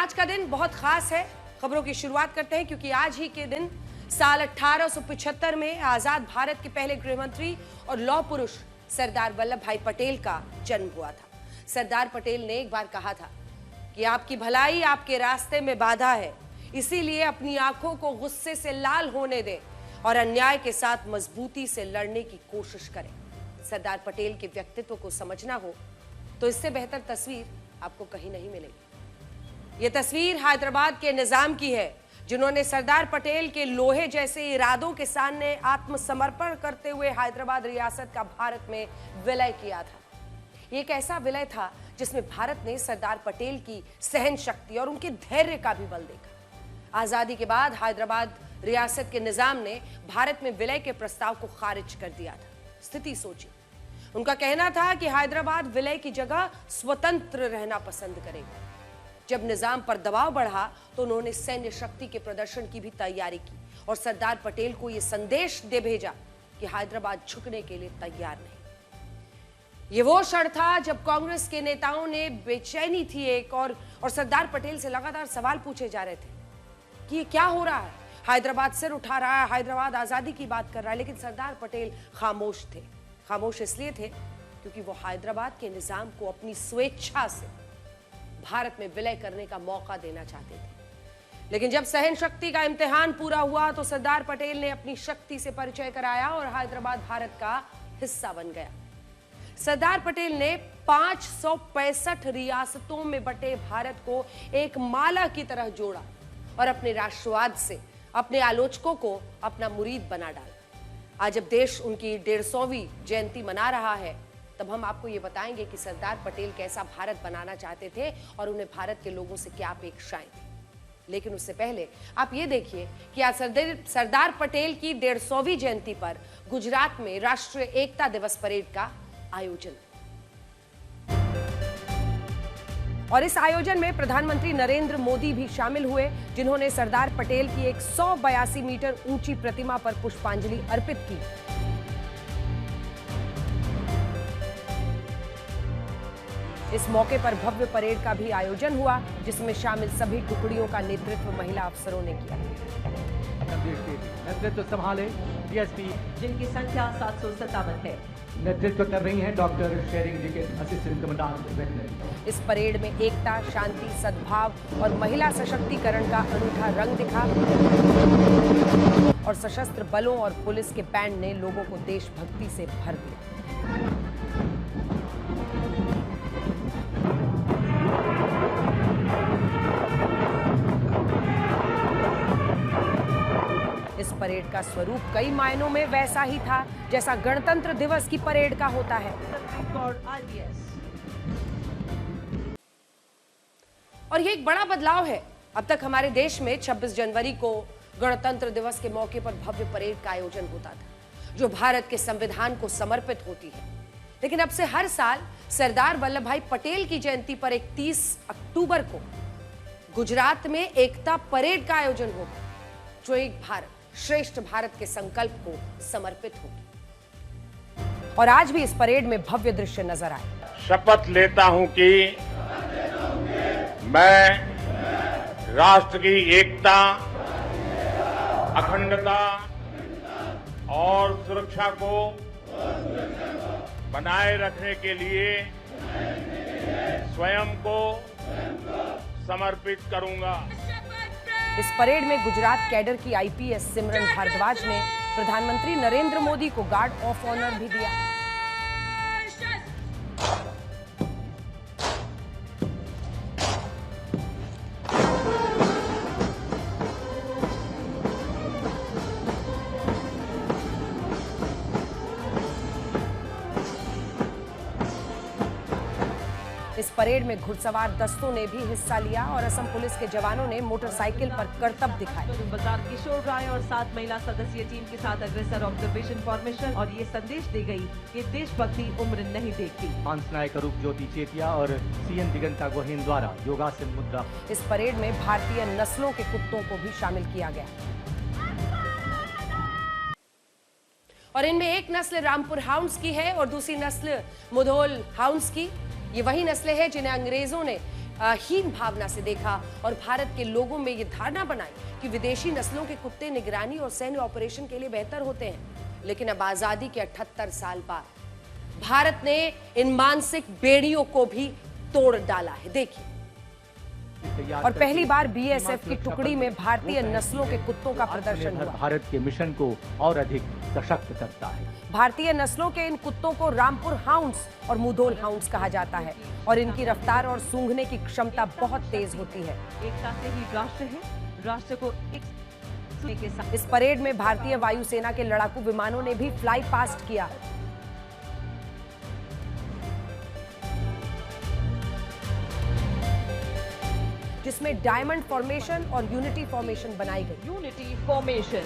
आज का दिन बहुत खास है। खबरों की शुरुआत करते हैं क्योंकि आज ही के दिन साल 1875 में आजाद भारत के पहले गृहमंत्री और लौह पुरुष सरदार वल्लभ भाई पटेल का जन्म हुआ था। सरदार पटेल ने एक बार कहा था कि आपकी भलाई आपके रास्ते में बाधा है, इसीलिए अपनी आंखों को गुस्से से लाल होने दें और अन्याय के साथ मजबूती से लड़ने की कोशिश करें। सरदार पटेल के व्यक्तित्व को समझना हो तो इससे बेहतर तस्वीर आपको कहीं नहीं मिलेगी। यह तस्वीर हैदराबाद के निजाम की है, जिन्होंने सरदार पटेल के लोहे जैसे इरादों के सामने आत्मसमर्पण करते हुए हैदराबाद रियासत का भारत में विलय किया था। ये एक ऐसा विलय था जिसमें भारत ने सरदार पटेल की सहन शक्ति और उनके धैर्य का भी बल देखा। आजादी के बाद हैदराबाद रियासत के निजाम ने भारत में विलय के प्रस्ताव को खारिज कर दिया था। स्थिति सोचिए, उनका कहना था कि हैदराबाद विलय की जगह स्वतंत्र रहना पसंद करेगा। जब निजाम पर दबाव बढ़ा तो उन्होंने सैन्य शक्ति के प्रदर्शन की भी तैयारी की और सरदार पटेल को यह संदेश दे भेजा कि हैदराबाद झुकने के लिए तैयार नहीं। ये वो क्षण था जब कांग्रेस के नेताओं ने बेचैनी थी और सरदार पटेल से लगातार सवाल पूछे जा रहे थे कि ये क्या हो रहा है। हैदराबाद सिर उठा रहा है, हैदराबाद आजादी की बात कर रहा है, लेकिन सरदार पटेल खामोश थे। खामोश इसलिए थे क्योंकि वो हैदराबाद के निजाम को अपनी स्वेच्छा से भारत में विलय करने का मौका देना चाहते थे। लेकिन जब सहन शक्ति का इम्तिहान पूरा हुआ तो सरदार पटेल ने अपनी शक्ति से परिचय कराया और हैदराबाद भारत का हिस्सा बन गया। सरदार पटेल ने 565 रियासतों में बटे भारत को एक माला की तरह जोड़ा और अपने राष्ट्रवाद से अपने आलोचकों को अपना मुरीद बना डाला। आज जब देश उनकी 150वीं जयंती मना रहा है, तब हम आपको ये बताएंगे कि सरदार पटेल कैसा भारत बनाना चाहते थे और उन्हें भारत के लोगों से क्या अपेक्षाएं थी। लेकिन उससे पहले आप ये देखिए कि आज सरदार पटेल की 150वीं जयंती पर गुजरात में राष्ट्रीय एकता दिवस परेड का आयोजन, और इस आयोजन में प्रधानमंत्री नरेंद्र मोदी भी शामिल हुए, जिन्होंने सरदार पटेल की 182 मीटर ऊंची प्रतिमा पर पुष्पांजलि अर्पित की। इस मौके पर भव्य परेड का भी आयोजन हुआ, जिसमें शामिल सभी टुकड़ियों का नेतृत्व महिला अफसरों ने किया। नेतृत्व संभाले डीएसपी, जिनकी संख्या 757 है। नेतृत्व कर रही हैं डॉक्टर शेरिंग जी के असिस्टेंट कमांडेंट। इस परेड में एकता, शांति, सद्भाव और महिला सशक्तिकरण का अनूठा रंग दिखा और सशस्त्र बलों और पुलिस के बैंड ने लोगों को देशभक्ति से भर दिया। इस परेड का स्वरूप कई मायनों में वैसा ही था जैसा गणतंत्र दिवस की परेड का होता है। और ये एक बड़ा बदलाव है। अब तक हमारे देश में 26 जनवरी को गणतंत्र दिवस के मौके पर भव्य परेड का आयोजन होता था, जो भारत के संविधान को समर्पित होती है। लेकिन अब से हर साल सरदार वल्लभ भाई पटेल की जयंती पर 31 अक्टूबर को गुजरात में एकता परेड का आयोजन होगा, जो एक भारत श्रेष्ठ भारत के संकल्प को समर्पित होगी। और आज भी इस परेड में भव्य दृश्य नजर आए। शपथ लेता हूं कि मैं राष्ट्र की एकता, अखंडता और सुरक्षा को बनाए रखने के लिए स्वयं को समर्पित करूंगा। इस परेड में गुजरात कैडर की आईपीएस सिमरन भारद्वाज ने प्रधानमंत्री नरेंद्र मोदी को गार्ड ऑफ ऑनर भी दिया। इस परेड में घुड़सवार दस्तों ने भी हिस्सा लिया और असम पुलिस के जवानों ने मोटरसाइकिल पर करतब दिखाए। बाजार किशोर राय और 7 महिला सदस्यीय टीम के साथ अग्रसर ऑब्जर्वेशन फॉर्मेशन और ये संदेश दी गई कि देशभक्ति उम्र नहीं देखती। नायक रूप ज्योति चेतिया और सीएन दिगंता गोहेन द्वारा योगासन मुद्रा। इस परेड में भारतीय नस्लों के कुत्तों को भी शामिल किया गया और इनमें एक नस्ल रामपुर हाउंड्स की है और दूसरी नस्ल मुधोल हाउंड्स की। ये वही नस्लें हैं जिन्हें अंग्रेजों ने हीन भावना से देखा और भारत के लोगों में ये धारणा बनाई कि विदेशी नस्लों के कुत्ते निगरानी और सैन्य ऑपरेशन के लिए बेहतर होते हैं। लेकिन अब आजादी के 78 साल बाद भारत ने इन मानसिक बेड़ियों को भी तोड़ डाला है। देखिए, और पहली बार बीएसएफ की टुकड़ी में भारतीय नस्लों के कुत्तों का प्रदर्शन हुआ। भारत के मिशन को और अधिक सशक्त करता है। भारतीय नस्लों के इन कुत्तों को रामपुर हाउंड्स और मुधोल हाउंड्स कहा जाता है और इनकी रफ्तार और सूंघने की क्षमता बहुत तेज होती है। एकता से ही राष्ट्र है, राष्ट्र को एक के साथ। इस परेड में भारतीय वायुसेना के लड़ाकू विमानों ने भी फ्लाई पास्ट किया। जिसमें डायमंड फॉर्मेशन और यूनिटी फॉर्मेशन बनाई गई। Unity formation.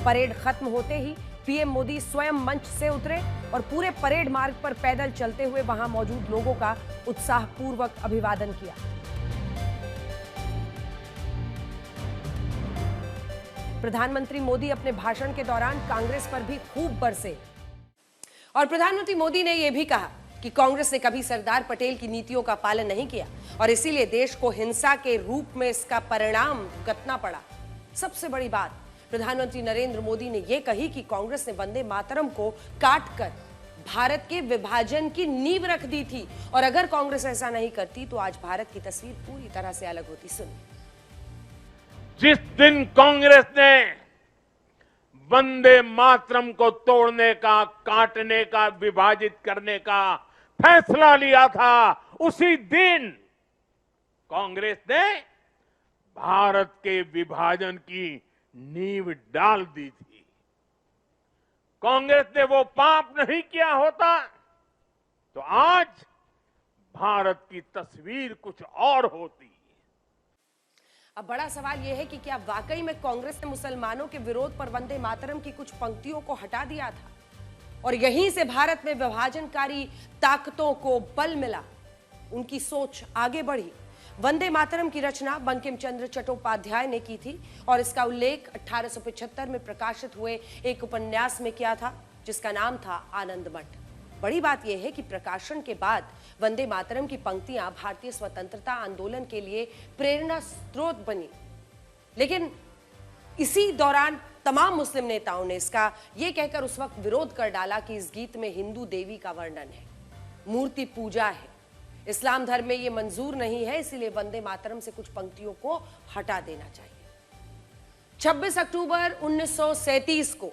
परेड खत्म होते ही पीएम मोदी स्वयं मंच से उतरे और पूरे परेड मार्ग पर पैदल चलते हुए वहां मौजूद लोगों का उत्साहपूर्वक अभिवादन किया। प्रधानमंत्री मोदी अपने भाषण के दौरान कांग्रेस पर भी खूब बरसे और प्रधानमंत्री मोदी ने यह भी कहा कि कांग्रेस ने कभी सरदार पटेल की नीतियों का पालन नहीं किया और इसीलिए देश को हिंसा के रूप में इसका परिणाम भुगतना पड़ा। सबसे बड़ी बात प्रधानमंत्री नरेंद्र मोदी ने यह कही कि कांग्रेस ने वंदे मातरम को काटकर भारत के विभाजन की नींव रख दी थी और अगर कांग्रेस ऐसा नहीं करती तो आज भारत की तस्वीर पूरी तरह से अलग होती। सुनिए, जिस दिन कांग्रेस ने वंदे मातरम को तोड़ने का, काटने का, विभाजित करने का फैसला लिया था, उसी दिन कांग्रेस ने भारत के विभाजन की नींव डाल दी थी। कांग्रेस ने वो पाप नहीं किया होता तो आज भारत की तस्वीर कुछ और होती। अब बड़ा सवाल यह है कि क्या वाकई में कांग्रेस ने मुसलमानों के विरोध पर वंदे मातरम की कुछ पंक्तियों को हटा दिया था और यहीं से भारत में विभाजनकारी ताकतों को बल मिला, उनकी सोच आगे बढ़ी। वंदे मातरम की रचना बंकिम चंद्र चट्टोपाध्याय ने की थी और इसका उल्लेख 1875 में प्रकाशित हुए एक उपन्यास में किया था जिसका नाम था आनंद मठ। बड़ी बात यह है कि प्रकाशन के बाद वंदे मातरम की पंक्तियां भारतीय स्वतंत्रता आंदोलन के लिए प्रेरणा स्रोत बनी। लेकिन इसी दौरान तमाम मुस्लिम नेताओं ने इसका यह कहकर उस वक्त विरोध कर डाला कि इस गीत में हिंदू देवी का वर्णन है, मूर्ति पूजा है, इस्लाम धर्म में यह मंजूर नहीं है, इसीलिए वंदे मातरम से कुछ पंक्तियों को हटा देना चाहिए। 26 अक्टूबर 1937 को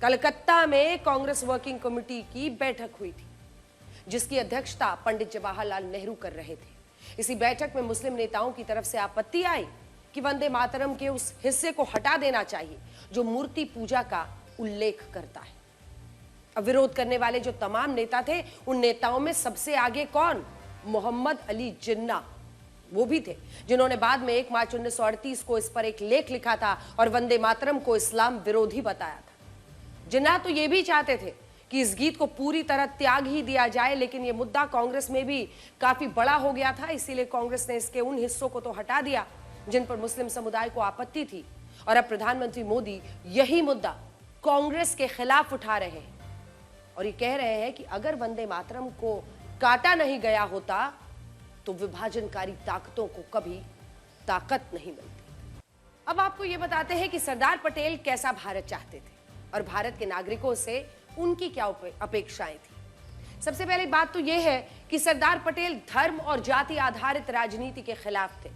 कलकत्ता में कांग्रेस वर्किंग कमेटी की बैठक हुई थी जिसकी अध्यक्षता पंडित जवाहरलाल नेहरू कर रहे थे। इसी बैठक में मुस्लिम नेताओं की तरफ से आपत्ति आई कि वंदे मातरम के उस हिस्से को हटा देना चाहिए जो मूर्ति पूजा का उल्लेख करता है। अब विरोध करने वाले जो तमाम नेता थे उन नेताओं में सबसे आगे कौन? मोहम्मद अली जिन्ना वो भी थे जिन्होंने बाद में 1 मार्च 1938 को इस पर एक लेख लिखा था और वंदे मातरम को इस्लाम विरोधी बताया था। जिन्ना तो ये भी चाहते थे कि इस गीत को पूरी तरह त्याग ही दिया जाए, लेकिन यह मुद्दा कांग्रेस में भी काफी बड़ा हो गया था, इसीलिए कांग्रेस ने इसके उन हिस्सों को तो हटा दिया जिन पर मुस्लिम समुदाय को आपत्ति थी। और अब प्रधानमंत्री मोदी यही मुद्दा कांग्रेस के खिलाफ उठा रहे हैं और ये कह रहे हैं कि अगर वंदे मातरम को काटा नहीं गया होता तो विभाजनकारी ताकतों को कभी ताकत नहीं मिलती। अब आपको ये बताते हैं कि सरदार पटेल कैसा भारत चाहते थे और भारत के नागरिकों से उनकी क्या अपेक्षाएं थी। सबसे पहली बात तो यह है कि सरदार पटेल धर्म और जाति आधारित राजनीति के खिलाफ थे।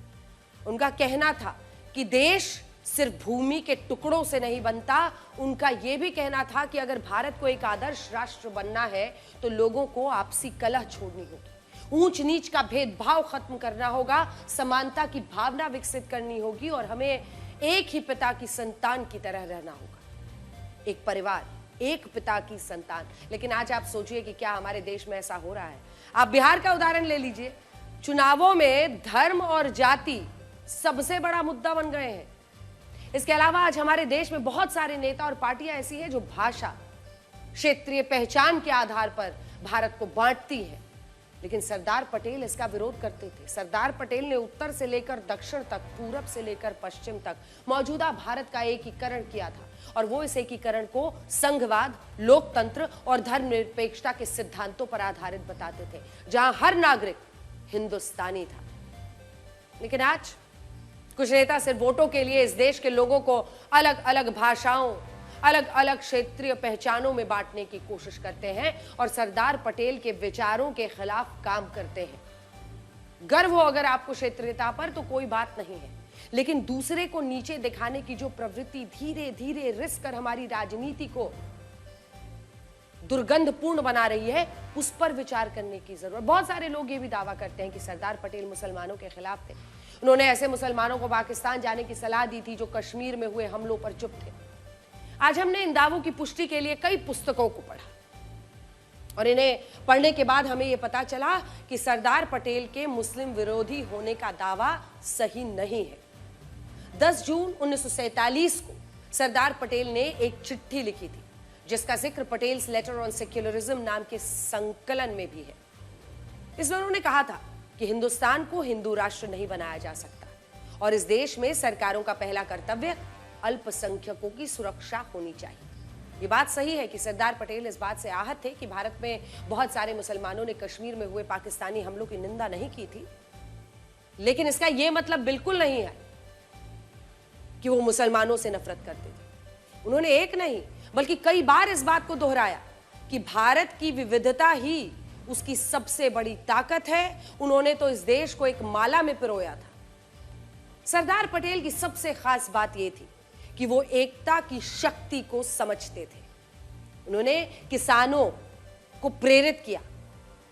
उनका कहना था कि देश सिर्फ भूमि के टुकड़ों से नहीं बनता। उनका यह भी कहना था कि अगर भारत को एक आदर्श राष्ट्र बनना है तो लोगों को आपसी कलह छोड़नी होगी, ऊंच नीच का भेदभाव खत्म करना होगा, समानता की भावना विकसित करनी होगी और हमें एक ही पिता की संतान की तरह रहना होगा। एक परिवार, एक पिता की संतान। लेकिन आज आप सोचिए कि क्या हमारे देश में ऐसा हो रहा है? आप बिहार का उदाहरण ले लीजिए। चुनावों में धर्म और जाति सबसे बड़ा मुद्दा बन गए हैं। इसके अलावा आज हमारे देश में बहुत सारे नेता और पार्टियां ऐसी हैं जो भाषा, क्षेत्रीय पहचान के आधार पर भारत को बांटती है, लेकिन सरदार पटेल इसका विरोध करते थे। सरदार पटेल ने उत्तर से लेकर दक्षिण तक, पूरब से लेकर पश्चिम तक मौजूदा भारत का एकीकरण किया था और वो इस एकीकरण को संघवाद, लोकतंत्र और धर्मनिरपेक्षता के सिद्धांतों पर आधारित बताते थे, जहां हर नागरिक हिंदुस्तानी था। लेकिन आज कुछ नेता सिर्फ वोटों के लिए इस देश के लोगों को अलग अलग भाषाओं, अलग अलग क्षेत्रीय पहचानों में बांटने की कोशिश करते हैं और सरदार पटेल के विचारों के खिलाफ काम करते हैं। गर्व हो अगर आपको क्षेत्रीयता पर तो कोई बात नहीं है, लेकिन दूसरे को नीचे दिखाने की जो प्रवृत्ति धीरे धीरे रिस कर हमारी राजनीति को दुर्गंधपूर्ण बना रही है, उस पर विचार करने की जरूरत। बहुत सारे लोग ये भी दावा करते हैं कि सरदार पटेल मुसलमानों के खिलाफ थे। उन्होंने ऐसे मुसलमानों को पाकिस्तान जाने की सलाह दी थी जो कश्मीर में हुए हमलों पर चुप थे। आज हमने इन दावों की पुष्टि के लिए कई पुस्तकों को पढ़ा और इन्हें पढ़ने के बाद हमें यह पता चला कि सरदार पटेल के मुस्लिम विरोधी होने का दावा सही नहीं है। 10 जून 1947 को सरदार पटेल ने एक चिट्ठी लिखी थी जिसका जिक्र पटेल्स लेटर ऑन सेक्युलरिज्म नाम के संकलन में भी है। इसमें उन्होंने कहा था कि हिंदुस्तान को हिंदू राष्ट्र नहीं बनाया जा सकता और इस देश में सरकारों का पहला कर्तव्य अल्पसंख्यकों की सुरक्षा होनी चाहिए। ये बात सही है कि सरदार पटेल इस बात से आहत थे कि भारत में बहुत सारे मुसलमानों ने कश्मीर में हुए पाकिस्तानी हमलों की निंदा नहीं की थी, लेकिन इसका यह मतलब बिल्कुल नहीं है कि वो मुसलमानों से नफरत करते थे। उन्होंने एक नहीं बल्कि कई बार इस बात को दोहराया कि भारत की विविधता ही उसकी सबसे बड़ी ताकत है। उन्होंने तो इस देश को एक माला में पिरोया था। सरदार पटेल की सबसे खास बात यह थी कि वो एकता की शक्ति को समझते थे। उन्होंने किसानों को प्रेरित किया,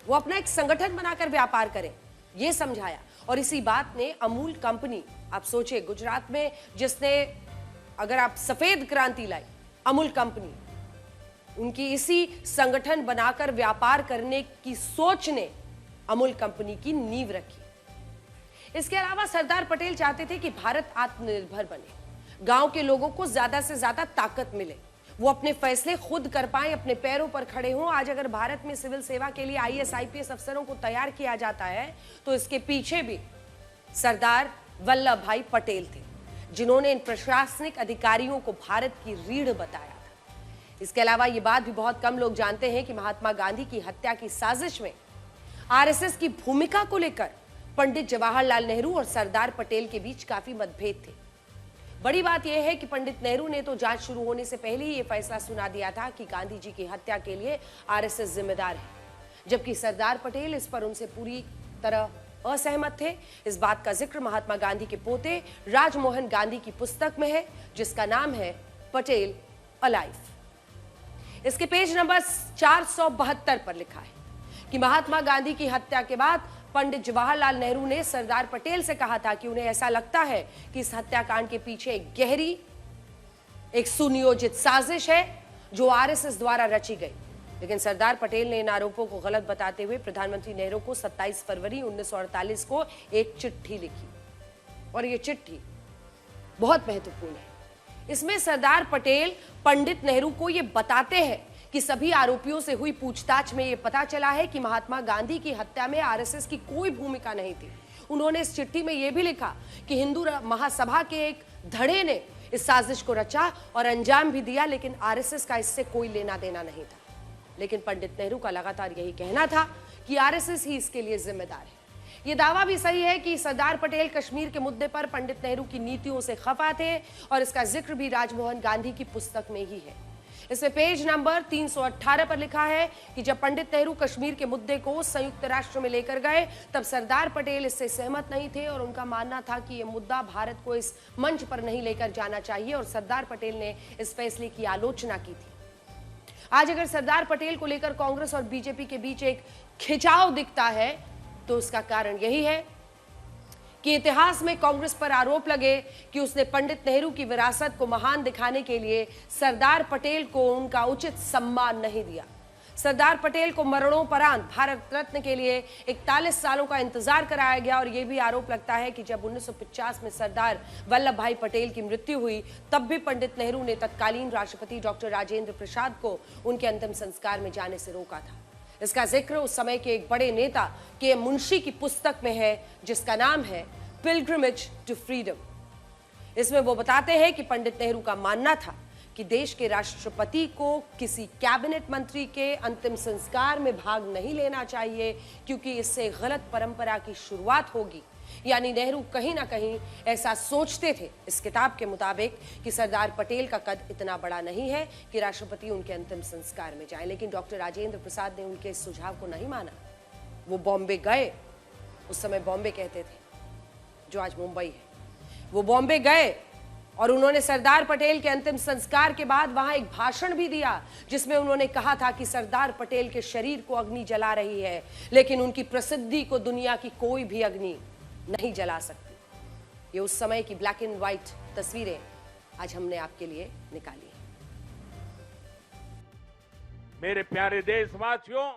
वो अपना एक संगठन बनाकर व्यापार करें, यह समझाया। और इसी बात ने अमूल कंपनी, आप सोचिए गुजरात में जिसने, अगर आप सफेद क्रांति लाई, अमूल कंपनी, उनकी इसी संगठन बनाकर व्यापार करने की सोच ने अमूल कंपनी की नींव रखी। इसके अलावा सरदार पटेल चाहते थे कि भारत आत्मनिर्भर बने, गांव के लोगों को ज्यादा से ज्यादा ताकत मिले, वो अपने फैसले खुद कर पाएं, अपने पैरों पर खड़े हों। आज अगर भारत में सिविल सेवा के लिए IAS IPS अफसरों को तैयार किया जाता है तो इसके पीछे भी सरदार वल्लभ भाई पटेल थे, जिन्होंने इन प्रशासनिक अधिकारियों को भारत की रीढ़ बताया था। इसके अलावा ये बात भी बहुत कम लोग जानते हैं कि महात्मा गांधी की हत्या की साजिश में RSS की भूमिका को लेकर पंडित जवाहरलाल नेहरू और सरदार पटेल के बीच काफी मतभेद थे। बड़ी बात यह है कि पंडित नेहरू ने तो जांच शुरू होने से पहले ही यह फैसला सुना दिया था कि गांधी जी की हत्या के लिए RSS जिम्मेदार है, जबकि सरदार पटेल इस पर उनसे पूरी तरह असहमत थे। इस बात का जिक्र महात्मा गांधी के पोते राजमोहन गांधी की पुस्तक में है जिसका नाम है पटेल अलाइव। इसके पेज नंबर 472 पर लिखा है कि महात्मा गांधी की हत्या के बाद पंडित जवाहरलाल नेहरू ने सरदार पटेल से कहा था कि उन्हें ऐसा लगता है कि इस हत्याकांड के पीछे एक गहरी, एक सुनियोजित साजिश है जो RSS द्वारा रची गई। लेकिन सरदार पटेल ने इन आरोपों को गलत बताते हुए प्रधानमंत्री नेहरू को 27 फरवरी 1948 को एक चिट्ठी लिखी और यह चिट्ठी बहुत महत्वपूर्ण है। इसमें सरदार पटेल पंडित नेहरू को यह बताते हैं कि सभी आरोपियों से हुई पूछताछ में यह पता चला है कि महात्मा गांधी की हत्या में RSS की कोई भूमिका नहीं थी। उन्होंने इस चिट्ठी में यह भी लिखा कि हिंदू महासभा के एक धड़े ने इस साजिश को रचा और अंजाम भी दिया, लेकिन RSS का इससे कोई लेना देना नहीं था। लेकिन पंडित नेहरू का लगातार यही कहना था कि RSS ही इसके लिए जिम्मेदार है। यह दावा भी सही है कि सरदार पटेल कश्मीर के मुद्दे पर पंडित नेहरू की नीतियों से खफा थे और इसका जिक्र भी राजमोहन गांधी की पुस्तक में ही है। इसमें पेज नंबर 318 पर लिखा है कि जब पंडित नेहरू कश्मीर के मुद्दे को संयुक्त राष्ट्र में लेकर गए तब सरदार पटेल इससे सहमत नहीं थे और उनका मानना था कि यह मुद्दा भारत को इस मंच पर नहीं लेकर जाना चाहिए और सरदार पटेल ने इस फैसले की आलोचना की थी। आज अगर सरदार पटेल को लेकर कांग्रेस और बीजेपी के बीच एक खिंचाव दिखता है तो उसका कारण यही है कि इतिहास में कांग्रेस पर आरोप लगे कि उसने पंडित नेहरू की विरासत को महान दिखाने के लिए सरदार पटेल को उनका उचित सम्मान नहीं दिया। सरदार पटेल को मरणोपरांत भारत रत्न के लिए 41 सालों का इंतजार कराया गया और यह भी आरोप लगता है कि जब 1950 में सरदार वल्लभ भाई पटेल की मृत्यु हुई तब भी पंडित नेहरू ने तत्कालीन राष्ट्रपति डॉक्टर राजेंद्र प्रसाद को उनके अंतिम संस्कार में जाने से रोका था। इसका जिक्र उस समय के एक बड़े नेता के मुंशी की पुस्तक में है जिसका नाम है पिलग्रिमेज टू फ्रीडम। इसमें वो बताते हैं कि पंडित नेहरू का मानना था कि देश के राष्ट्रपति को किसी कैबिनेट मंत्री के अंतिम संस्कार में भाग नहीं लेना चाहिए, क्योंकि इससे गलत परंपरा की शुरुआत होगी। यानी नेहरू कहीं ना कहीं ऐसा सोचते थे इस किताब के मुताबिक कि सरदार पटेल का कद इतना बड़ा नहीं है कि राष्ट्रपति उनके अंतिम संस्कार में जाए। लेकिन डॉक्टर राजेंद्र प्रसाद ने उनके इस सुझाव को नहीं माना। वो बॉम्बे गए, उस समय बॉम्बे कहते थे, जो आज मुंबई है। वो बॉम्बे गए और उन्होंने सरदार पटेल के अंतिम संस्कार के बाद वहां एक भाषण भी दिया, जिसमें उन्होंने कहा था कि सरदार पटेल के शरीर को अग्नि जला रही है, लेकिन उनकी प्रसिद्धि को दुनिया की कोई भी अग्नि नहीं जला सकती। ये उस समय की ब्लैक एंड व्हाइट तस्वीरें आज हमने आपके लिए निकाली। मेरे प्यारे देशवासियों,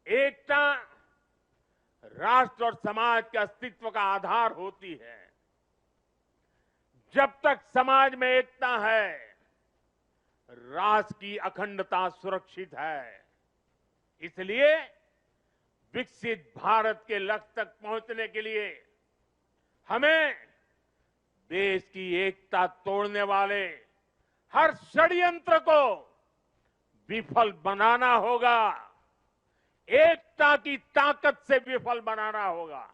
एकता राष्ट्र और समाज के अस्तित्व का आधार होती है। जब तक समाज में एकता है, राष्ट्र की अखंडता सुरक्षित है। इसलिए विकसित भारत के लक्ष्य तक पहुंचने के लिए हमें देश की एकता तोड़ने वाले हर षड्यंत्र को विफल बनाना होगा। एकता की ताकत से विफल बनाना होगा।